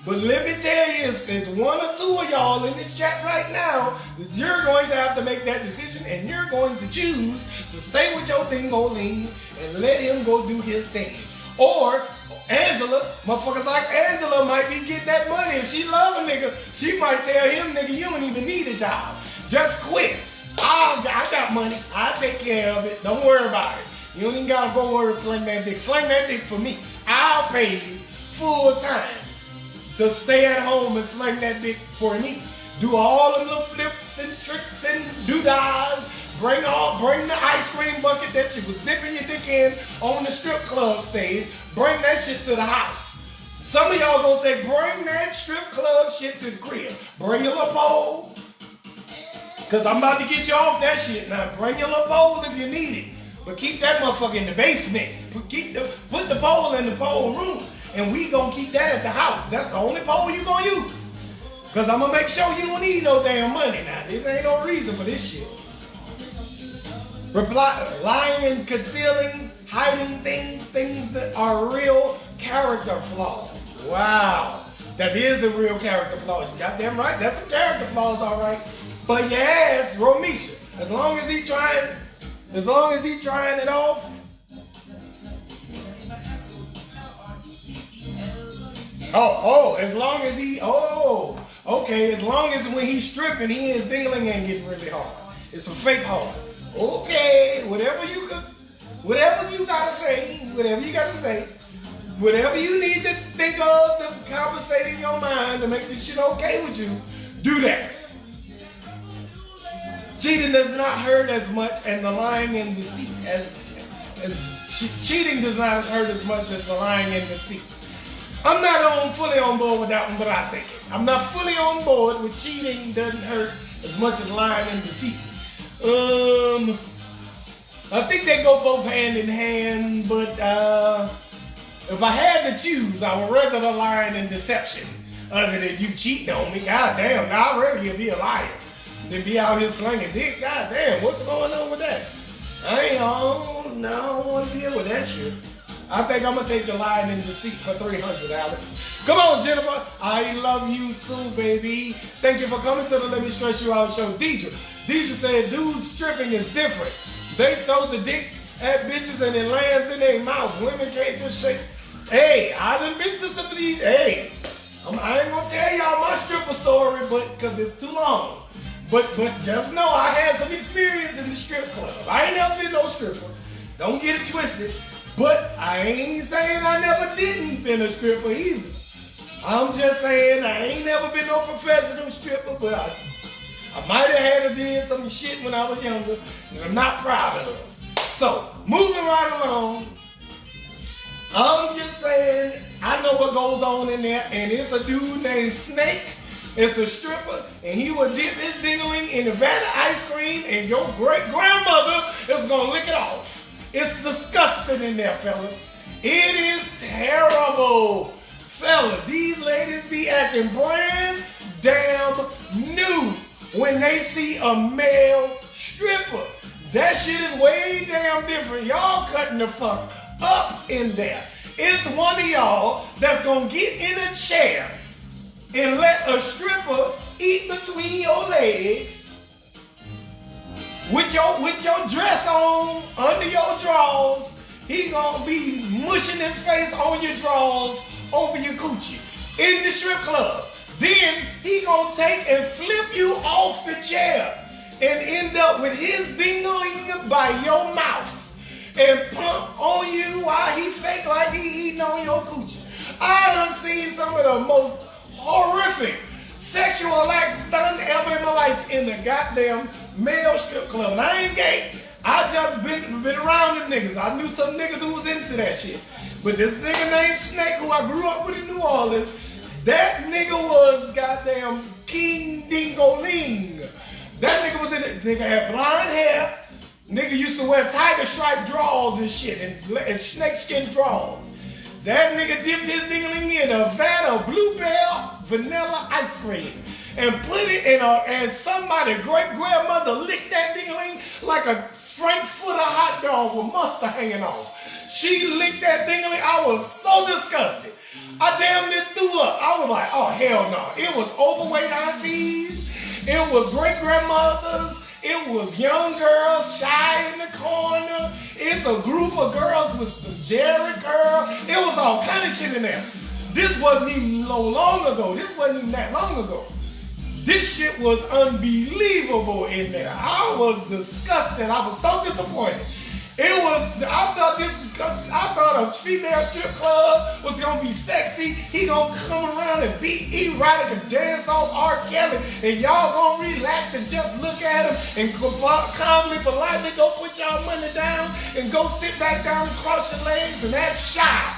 But let me tell you, it's one or two of y'all in this chat right now that you're going to have to make that decision and you're going to choose to stay with your thing-o-ling and let him go do his thing. Or Angela, motherfuckers like Angela might be getting that money. If she love a nigga, she might tell him, nigga, you don't even need a job. Just quit. I got money. I'll take care of it. Don't worry about it. You don't even gotta go worry sling that dick. Sling that dick for me. I'll pay you full time to stay at home and sling that dick for me. Do all the little flips and tricks and doo-dahs. Bring the ice cream bucket that you was dipping your dick in on the strip club stage. Bring that shit to the house. Some of y'all gonna say, bring that strip club shit to the crib. Bring your little pole. Cause I'm about to get you off that shit now. Bring your little pole if you need it. But keep that motherfucker in the basement. Put the pole in the pole room. And we gonna keep that at the house. That's the only pole you gonna use. Cause I'm gonna make sure you don't need no damn money now. There ain't no reason for this shit. Lying and concealing, hiding things that are real character flaws. Wow. That is the real character flaws. You got damn right. That's some character flaws, all right. But your ass, Romisha, as long as he trying it off. As long as he, okay, as long as when he's stripping, his dingling ain't getting really hard. It's a fake hard. Okay, whatever you gotta say, whatever you need to think of to compensate in your mind to make this shit okay with you, do that. Cheating does not hurt as much, and the lying and deceit cheating does not hurt as much as the lying and deceit. I'm not fully on board with that one, but I take it. I'm not fully on board with cheating doesn't hurt as much as lying and deceit. I think they go both hand in hand, but if I had to choose, I would rather the lying and deception other than you cheating on me. God damn, now I'd rather you be a liar than be out here slinging dick. God damn, what's going on with that? I don't want to deal with that shit. I think I'm going to take the lying and deceit for 300, Alex. Come on, Jennifer. I love you too, baby. Thank you for coming to the Let Me Stress You Out show. Deidre said, dudes stripping is different. They throw the dick at bitches and it lands in their mouth. Women can't just shake. Hey, I done been to some of these. Hey, I ain't going to tell y'all my stripper story, but because it's too long. But just know I had some experience in the strip club. I ain't never been no stripper. Don't get it twisted. But I ain't saying I never didn't been a stripper either. I'm just saying I ain't never been no professional stripper, but I might have had to did some shit when I was younger that I'm not proud of. So, moving right along, I'm just saying I know what goes on in there, and it's a dude named Snake. It's a stripper, and he will dip his dingling in a vat of ice cream, and your great-grandmother is going to lick it off. It's disgusting in there, fellas. It is terrible. Fellas, these ladies be acting brand damn new when they see a male stripper. That shit is way damn different. Y'all cutting the fuck up in there. It's one of y'all that's going to get in a chair and let a stripper eat between your legs with your dress on under your drawers. He gonna be mushing his face on your drawers over your coochie in the strip club. Then he gonna take and flip you off the chair and end up with his dingling by your mouth and pump on you while he fake like he eating on your coochie. I done seen some of the most horrific sexual acts done ever in my life in the goddamn male strip club. And I ain't gay. I just been around them niggas. I knew some niggas who was into that shit. But this nigga named Snake, who I grew up with in New Orleans, that nigga was goddamn King Dingo-ling. That nigga was in it. Nigga had blonde hair. Nigga used to wear tiger stripe drawers and shit and snakeskin drawers. That nigga dipped his dingling in a vat of Bluebell vanilla ice cream and put it in and somebody great-grandmother licked that dingling like a Frankfurter hot dog with mustard hanging off. She licked that dingling. I was so disgusted. I damn near threw up. I was like, oh, hell no. It was overweight aunties. It was great-grandmothers. It was young girls shy in the corner. It's a group of girls with some Jerry curl. It was all kind of shit in there. This wasn't even long ago. This wasn't even that long ago. This shit was unbelievable in there. I was disgusted. I was so disappointed. I thought a female strip club was gonna be sexy. He gonna come around and beat erotic and dance off R. Kelly, and y'all gonna relax and just look at him and calmly, politely go put y'all money down and go sit back down and cross your legs and act shy.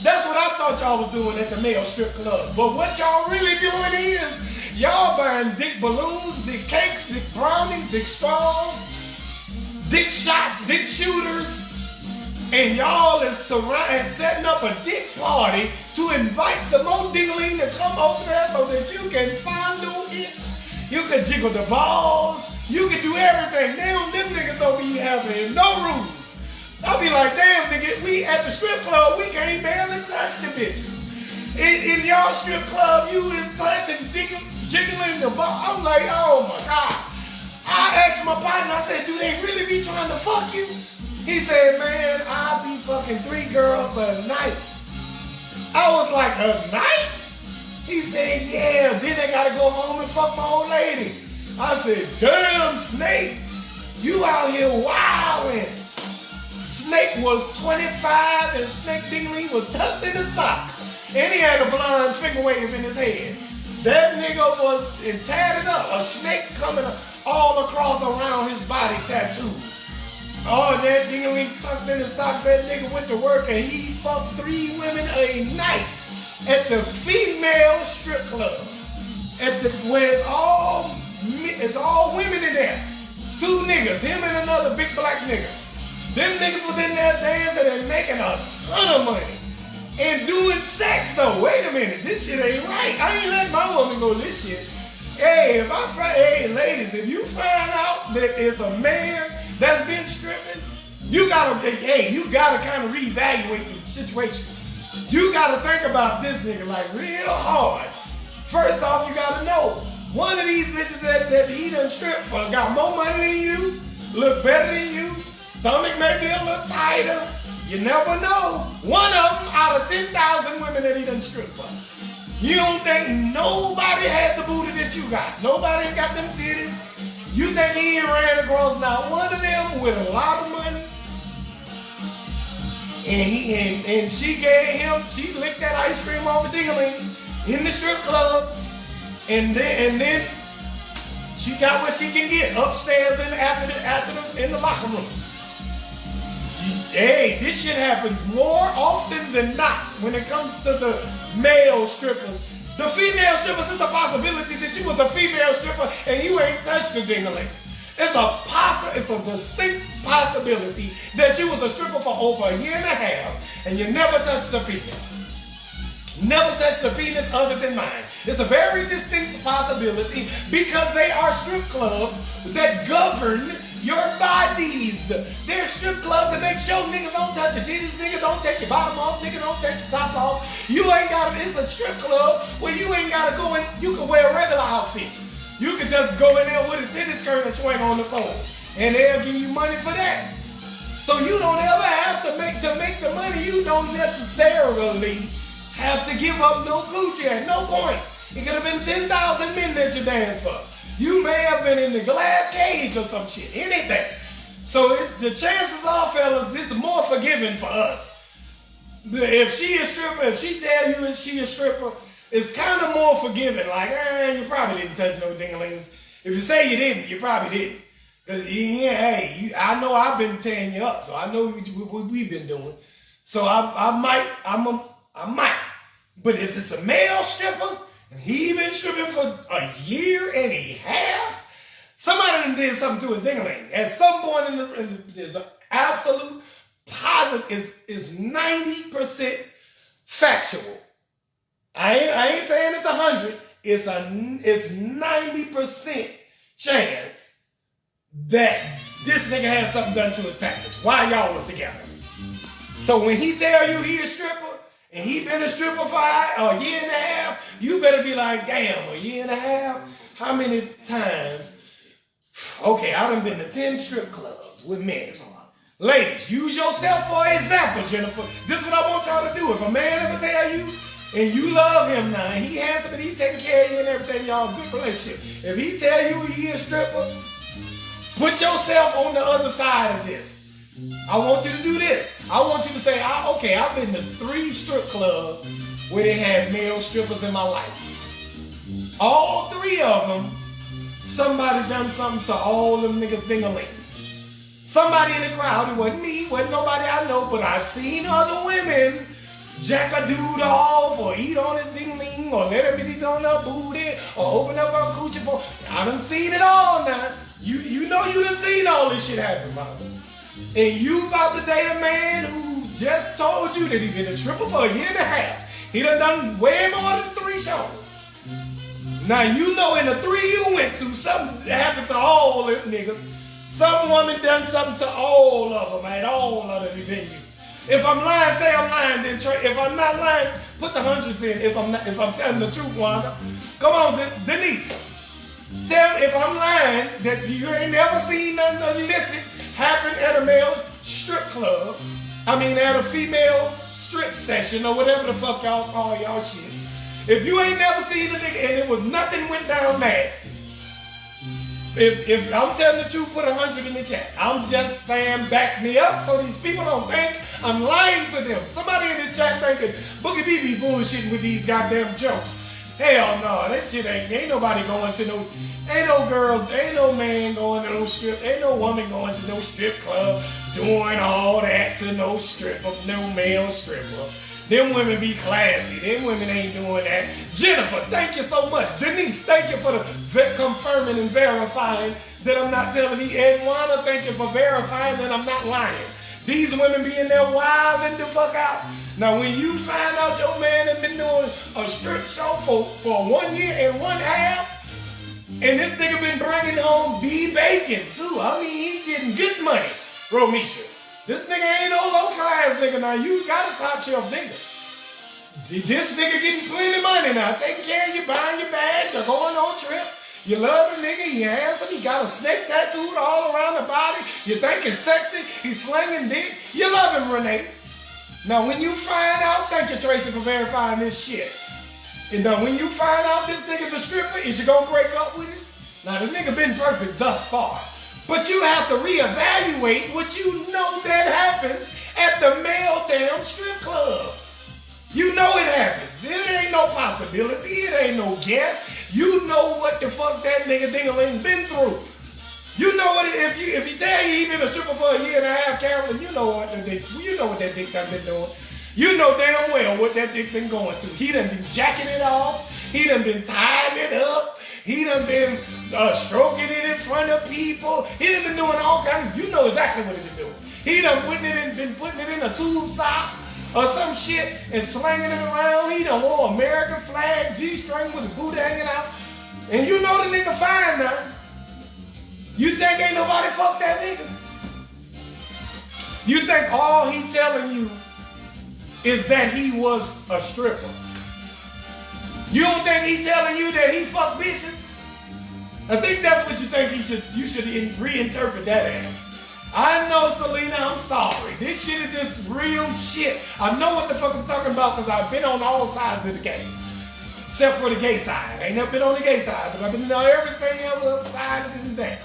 That's what I thought y'all was doing at the male strip club. But what y'all really doing is y'all buying dick balloons, dick cakes, dick brownies, dick straws, dick shots, dick shooters, and y'all is setting up a dick party to invite some more dingling to come over there so that you can fondle it. You can jiggle the balls. You can do everything. Damn, them niggas don't be having no rules. I'll be like, damn, nigga, we at the strip club, we can't barely touch the bitches. In y'all strip club, you is touching, jiggling the ball. I'm like, oh my God. I asked my partner, I said, do they really be trying to fuck you? He said, man, I be fucking 3 girls a night. I was like, a night? He said, yeah, then they gotta go home and fuck my old lady. I said, damn, Snake, you out here wilding. Snake was 25 and Snake Dingling was tucked in his sock. And he had a blonde finger wave in his head. That nigga was tatted up, a snake coming all across around his body tattooed. Oh, that dingling tucked in his sock, that nigga went to work and he fucked 3 women a night at the female strip club. Where it's all women in there. 2 niggas, him and another big black nigga. Them niggas was in there dancing and making a ton of money. And doing sex though. Wait a minute, this shit ain't right. I ain't letting my woman go this shit. Hey, hey ladies, if you find out that it's a man that's been stripping, you gotta kind of reevaluate the situation. You gotta think about this nigga like real hard. First off, you gotta know, one of these bitches that he done stripped for got more money than you, look better than you, stomach may be a little tighter. You never know. One of them out of 10,000 women that he done stripped for. You don't think nobody had the booty that you got. Nobody got them titties. You think he ain't ran across not one of them with a lot of money? And she gave him, she licked that ice cream off the ding-a-ling in the strip club, and then she got what she can get upstairs in the locker room. Hey, this shit happens more often than not when it comes to the male strippers. The female strippers, it's a possibility that you was a female stripper and you ain't touched the ding-a-ling. It's a distinct possibility that you was a stripper for over a year and a half and you never touched the penis. Never touched the penis other than mine. It's a very distinct possibility because they are strip clubs that govern your bodies. They're strip clubs that make sure niggas don't touch your titties, niggas don't take your bottom off, niggas don't take your top off. It's a strip club where you ain't gotta go in, you can wear a regular outfit. You can just go in there with a tennis skirt and swing on the pole. And they'll give you money for that. So you don't ever have to make the money, you don't necessarily have to give up no coochie at no point. It could have been 10,000 men that you danced for. You may have been in the glass cage or some shit, anything. So the chances are, fellas, this is more forgiving for us. If she a stripper, if she tell you that she a stripper, it's kind of more forgiving. Like, you probably didn't touch no ding-a-lings. If you say you didn't, you probably didn't. Because, I know I've been tearing you up, so I know what we've been doing. So I might. But if it's a male stripper, and he been stripping for a year and a half, somebody done did something to his ding-a-ling. At some point there's an absolute positive, is 90% factual. I ain't saying it's 100. It's 90% chance that this nigga had something done to his package while y'all was together. So when he tell you he a stripper, and he been a stripper for a year and a half, you better be like, damn, a year and a half? How many times? Okay, I done been to 10 strip clubs with men. Ladies, use yourself for example, Jennifer. This is what I want y'all to do. If a man ever tell you, and you love him now, and he handsome and he taking care of you and everything, y'all good relationship. If he tell you he a stripper, put yourself on the other side of this. I want you to do this. I want you to say, okay, I've been to 3 strip clubs where they had male strippers in my life. All 3 of them, somebody done something to all them niggas ding-a-lings. Somebody in the crowd, it wasn't me, wasn't nobody I know, but I've seen other women jack a dude off or eat on his ding-a-ling or let him eat on her booty or open up her coochie for. I done seen it all now. You know you done seen all this shit happen, mama. And you about to date a man who just told you that he been a stripper for a year and a half. He done way more than 3 shows. Now you know in the 3 you went to, something happened to all them niggas. Some woman done something to all of them at all of the venues. If I'm lying, say I'm lying. Then if I'm not lying, put the hundreds in. If I'm telling the truth, Wanda. Come on, Denise. Tell me if I'm lying that you ain't never seen nothing illicit happen at a male strip club. I mean, at a female strip session or whatever the fuck y'all call y'all shit. If you ain't never seen a nigga and it was nothing went down nasty. If I'm telling the truth, put 100 in the chat. I'm just saying, back me up so these people don't think I'm lying to them. Somebody in this chat thinking Boogie B be bullshitting with these goddamn jokes. Hell no, that shit ain't nobody going to no, ain't no girl, ain't no man going to no strip, ain't no woman going to no strip club doing all that to no stripper, no male stripper. Them women be classy, them women ain't doing that. Jennifer, thank you so much. Denise, thank you for confirming and verifying that I'm not telling you. And Wanda, thank you for verifying that I'm not lying. These women be in there wilding the fuck out. Now, when you find out your man has been doing a strip show for 1 year and 1/2, and this nigga been bringing home bacon too. I mean, he getting good money, Romisha. This nigga ain't no low class nigga now. You got a top shelf nigga. This nigga getting plenty money now. Taking care of you, buying your bags, you're going on trip. You love the nigga, he handsome, he got a snake tattooed all around the body. You think he's sexy, he's slinging dick. You love him, Renee. Now when you find out, thank you Tracy for verifying this shit. And now when you find out this nigga's a stripper, is you gonna break up with him? Now, the nigga been perfect thus far. But you have to reevaluate what you know that happens at the male damn strip club. You know it happens. It ain't no possibility. It ain't no guess. You know what the fuck that nigga Ding-a-ling been through. You know what if he tell you he been a stripper for a year and a half, Carolyn, you know what that dick done been doing. You know damn well what that dick been going through. He done been jacking it off. He done been tying it up. He done been stroking it in front of people. He done been doing all kinds of, you know exactly what he been doing. He done been putting it in a tube sock or some shit and slanging it around. He done wore American flag, G-string with the booty hanging out. And you know the nigga fine now. You think ain't nobody fuck that nigga? You think all he telling you is that he was a stripper? You don't think he telling you that he fuck bitches? I think that's what you think you should reinterpret that as. I know, Selena, I'm sorry. This shit is just real shit. I know what the fuck I'm talking about because I've been on all sides of the game. Except for the gay side. I ain't never been on the gay side, but I've been on everything else side of that.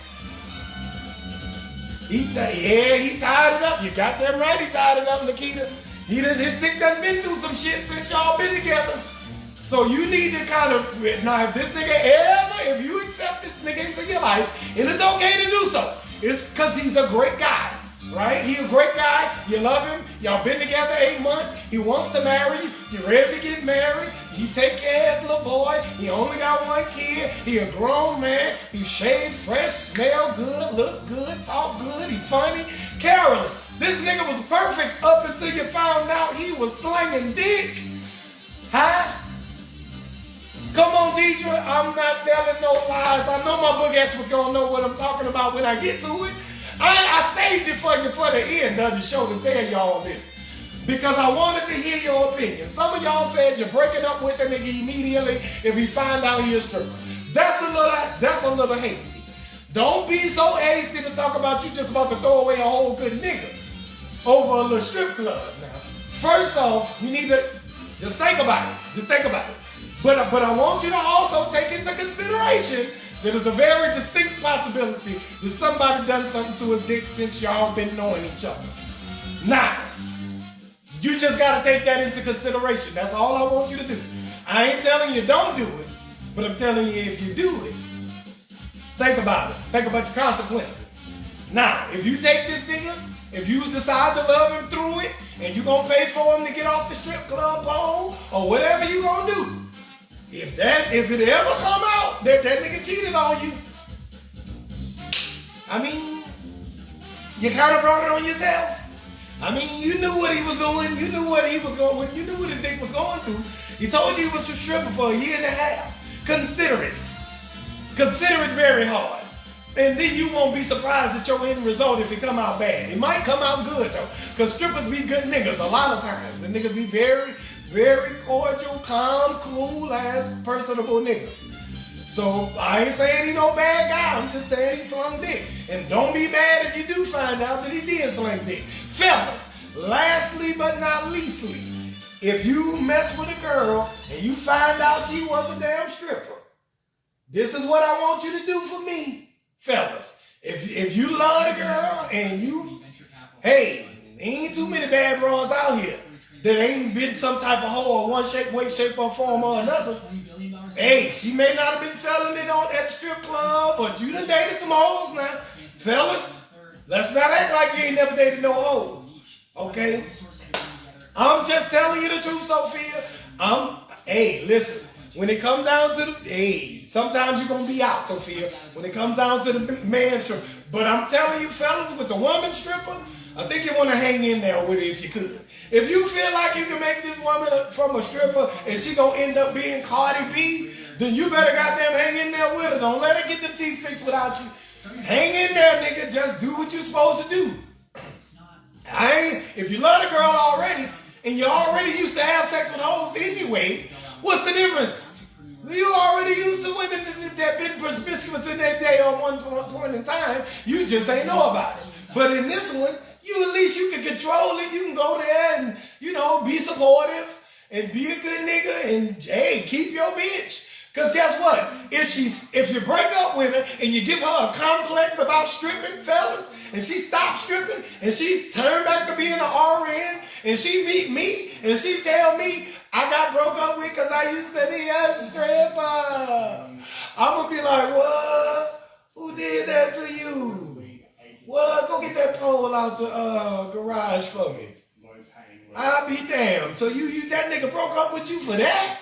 He tied it up. You got them right. He tied it up, Nikita. His dick done been through some shit since y'all been together. So you need to kind of, now if this nigga if you accept this nigga into your life, and it's okay to do so, it's because he's a great guy, right? He's a great guy. You love him. Y'all been together 8 months. He wants to marry you. You're ready to get married. He take care of his little boy. He only got 1 kid. He a grown man. He shaved fresh, smell good, look good, talk good. He funny. Carolyn, this nigga was perfect up until you found out he was slinging dick. Huh? Come on, Deidre. I'm not telling no lies. I know my book experts gonna know what I'm talking about when I get to it. I saved it for you for the end of the show to tell y'all this. Because I wanted to hear your opinion. Some of y'all said you're breaking up with the nigga immediately if he find out he a stripper. That's a little hasty. Don't be so hasty to talk about you just about to throw away a whole good nigga over a little strip club. Now, first off, you need to just think about it. Just think about it. But I want you to also take into consideration that there's a very distinct possibility that somebody done something to his dick since y'all been knowing each other. Now, you just got to take that into consideration. That's all I want you to do. I ain't telling you don't do it, but I'm telling you if you do it, think about it. Think about your consequences. Now, if you take this nigga, if you decide to love him through it, and you gonna pay for him to get off the strip club pole, or whatever you gonna do, if it ever come out that nigga cheated on you, I mean, you kind of brought it on yourself. I mean, you knew what he was doing. You knew what he was going. You knew what his dick was going through. He told you he was a stripper for a year and a half. Consider it. Consider it very hard. And then you won't be surprised at your end result if it come out bad. It might come out good though, because strippers be good niggas a lot of times. The niggas be very, very cordial, calm, cool, ass, personable niggas. So I ain't saying he no bad guy. I'm just saying he slung dick. And don't be mad if you do find out that he did sling dick. Fellas, lastly but not leastly, if you mess with a girl and you find out she was a damn stripper, this is what I want you to do for me, fellas. If you love a girl and hey, ain't too many bad bras out here that ain't been some type of hoe or one shape, way, shape, or form or another. Hey, she may not have been selling it on at the strip club, but you done dated some hoes now. Fellas, let's not act like you ain't never dated no hoes. Okay? I'm just telling you the truth, Sophia. Hey, listen, when it comes down to sometimes you're going to be out, Sophia, when it comes down to the man stripper. But I'm telling you, fellas, with the woman stripper, I think you want to hang in there with it if you could. If you feel like you can make this woman from a stripper and she gonna end up being Cardi B, then you better goddamn hang in there with her. Don't let her get them teeth fixed without you. Hang in there, nigga. Just do what you're supposed to do. If you love the girl already and you already used to have sex with hoes anyway, what's the difference? You already used to women that been promiscuous in their day on one point in time. You just ain't know about it. But in this one, at least you can control it. You can go there and, be supportive and be a good nigga and, hey, keep your bitch. Cause guess what? If you break up with her and you give her a complex about stripping, fellas, and she stopped stripping and she turned back to being an RN and she meet me and she tell me I got broke up with because I used to be a stripper, I'm gonna be like, what? Who did that to you? What? Go get that pole out the garage for me. I'll be damned. So you that nigga broke up with you for that?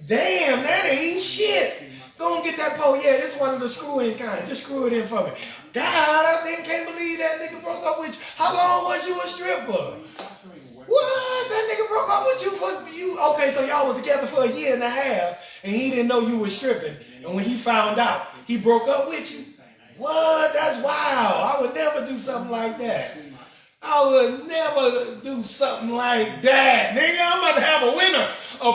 Damn, that ain't shit. Go and get that pole. Yeah, it's one of the screw-in kind. Just screw it in for me. God, I can't believe that nigga broke up with you. How long was you a stripper? What? That nigga broke up with you for you? Okay, so y'all was together for a year and a half, and he didn't know you were stripping. And when he found out, he broke up with you? What? That's wild. I would never do something like that. I would never do something like that. Nigga, I'm about to have a winner. A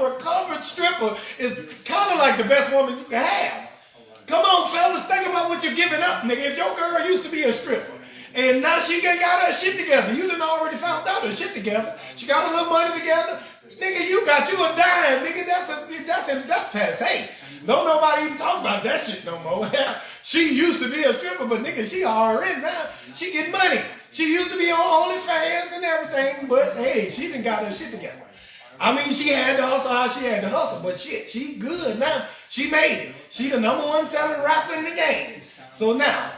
recovered stripper is kind of like the best woman you can have. Come on, fellas, think about what you're giving up, nigga. If your girl used to be a stripper, and now she got her shit together, you done already found out her shit together. She got a little money together. Nigga, you got you a dime, nigga. That's passe. Don't nobody even talk about that shit no more. She used to be a stripper, but nigga, she already now. She get money. She used to be on OnlyFans and everything, but hey, she done got her shit together. I mean, she had to hustle how she had to hustle, but shit, she good now. She made it. She the #1 selling rapper in the game. So now,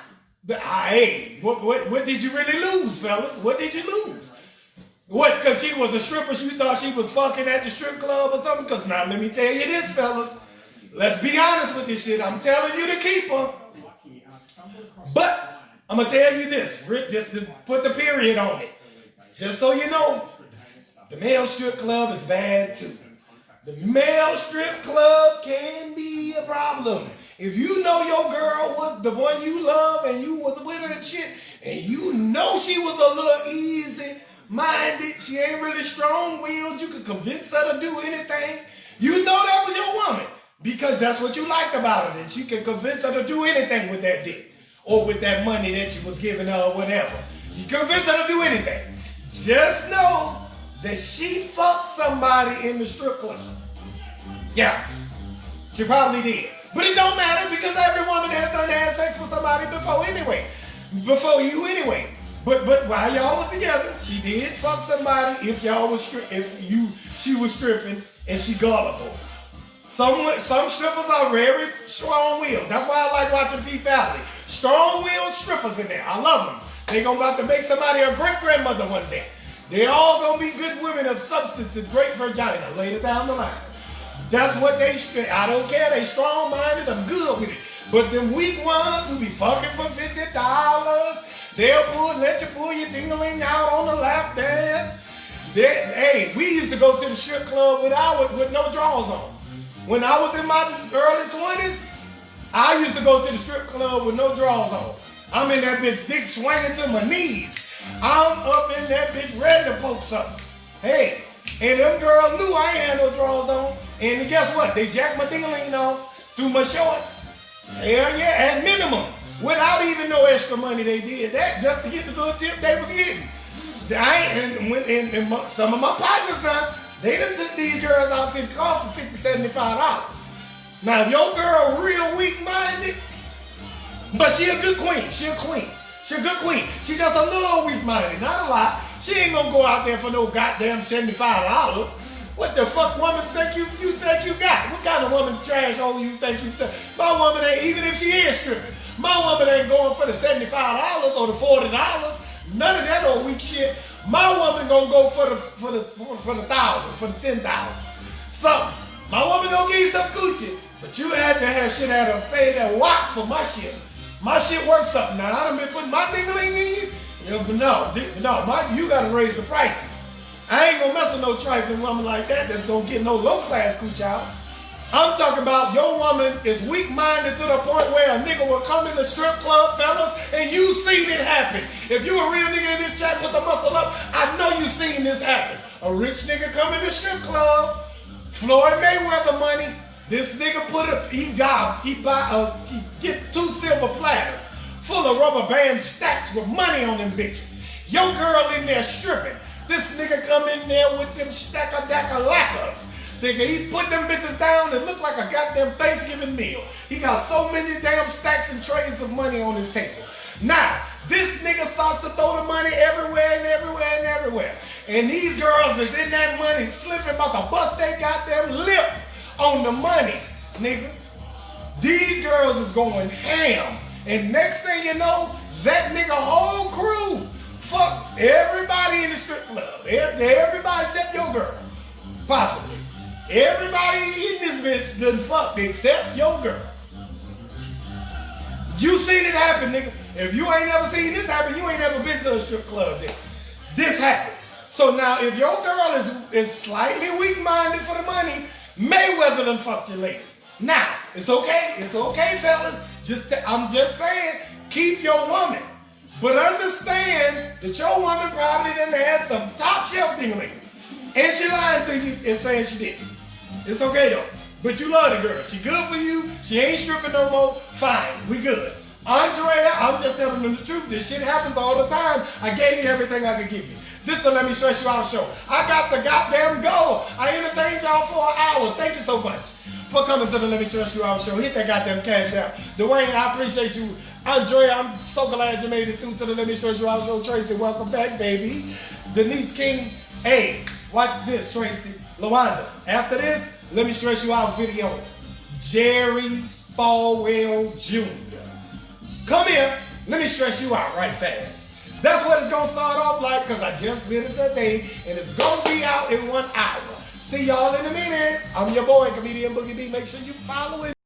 hey, what did you really lose, fellas? What did you lose? What, because she was a stripper, she thought she was fucking at the strip club or something? Because now let me tell you this, fellas. Let's be honest with this shit. I'm telling you to keep her. But I'm going to tell you this, just to put the period on it. Just so you know, the male strip club is bad too. The male strip club can be a problem. If you know your girl was the one you love and you was with her and shit, and you know she was a little easy-minded, she ain't really strong-willed, you could convince her to do anything, you know that was your woman. Because that's what you liked about her, and she can convince her to do anything with that dick. Or with that money that you was giving her or whatever. You convince her to do anything. Just know that she fucked somebody in the strip club. Yeah, she probably did. But it don't matter because every woman has done had sex with somebody before anyway. Before you anyway. But while y'all was together, she did fuck somebody if she was stripping and she gullible. Some strippers are very strong-willed. That's why I like watching P-Valley. Strong-willed strippers in there. I love them. They gonna about to make somebody a great-grandmother one day. They all gonna be good women of substance and great vagina later down the line. That's what I don't care. They strong-minded. I'm good with it. But them weak ones who be fucking for $50, they'll let you pull your ding-a-ling out on the lap dance. Hey, we used to go to the strip club with no drawers on. When I was in my early 20s, I used to go to the strip club with no drawers on. I'm in that bitch, dick swinging to my knees. I'm up in that bitch ready to poke something. Hey, and them girls knew I ain't had no drawers on. And guess what? They jacked my ding-a-ling off through my shorts. Hell yeah, at minimum. Without even no extra money, they did that just to get the little tip they were getting. And some of my partners now, they done took these girls out to the car for $50, $75. Now, if your girl real weak-minded, but she a good queen. She a queen. She a good queen. She just a little weak-minded, not a lot. She ain't gonna go out there for no goddamn $75. What the fuck woman think you think you got? What kind of woman trash hole you think you think? My woman ain't, even if she is stripping, my woman ain't going for the $75 or the $40. None of that old weak shit. My woman gonna go for the 1,000, for the 10,000. So my woman gonna give you some coochie, but you had to have shit at her pay that whack for my shit. My shit worth something. Now I done been putting my ding-a-ling in you. But no, you gotta raise the prices. I ain't gonna mess with no trifling woman like that that's gonna get no low-class cooch out. I'm talking about your woman is weak-minded to the point where a nigga will come in the strip club, fellas, and you seen it happen. If you a real nigga in this chat with the muscle up, I know you seen this happen. A rich nigga come in the strip club, Floyd Mayweather money. This nigga he get 2 silver platters full of rubber band stacks with money on them bitches. Your girl in there stripping. This nigga come in there with them stacker-dacker lacquers. Nigga, he put them bitches down and looked like a goddamn Thanksgiving meal. He got so many damn stacks and trays of money on his table. Now, this nigga starts to throw the money everywhere and everywhere and everywhere. And these girls is in that money slipping about to bust their goddamn lip on the money, nigga. These girls is going ham. And next thing you know, that nigga whole crew fuck everybody in the strip club. Everybody except your girl. Possibly. Everybody in this bitch done fucked except your girl. You seen it happen, nigga. If you ain't never seen this happen, you ain't never been to a strip club, nigga. This happened. So now, if your girl is slightly weak-minded for the money, Mayweather done fucked your lady. Now, it's okay, fellas. I'm just saying, keep your woman. But understand that your woman probably done had some top shelf dingling. And she lying to you and saying she didn't. It's okay though. But you love the girl. She good for you. She ain't stripping no more. Fine, we good. Andrea, I'm just telling them the truth. This shit happens all the time. I gave you everything I could give you. This is the Let Me Stress You Out show. I got the goddamn go. I entertained y'all for an hour. Thank you so much for coming to the Let Me Stress You Out show. Hit that goddamn cash out. Dwayne, I appreciate you. Andrea, I'm so glad you made it through to the Let Me Stress You Out show. Tracy, welcome back, baby. Denise King, hey, watch this, Tracy. Lawanda, after this, Let Me Stress You Out video. Jerry Falwell Jr. Come here, let me stress you out right fast. That's what it's gonna start off like, because I just did it today, and it's gonna be out in 1 hour. See y'all in a minute. I'm your boy, Comedian Boogie B. Make sure you follow it.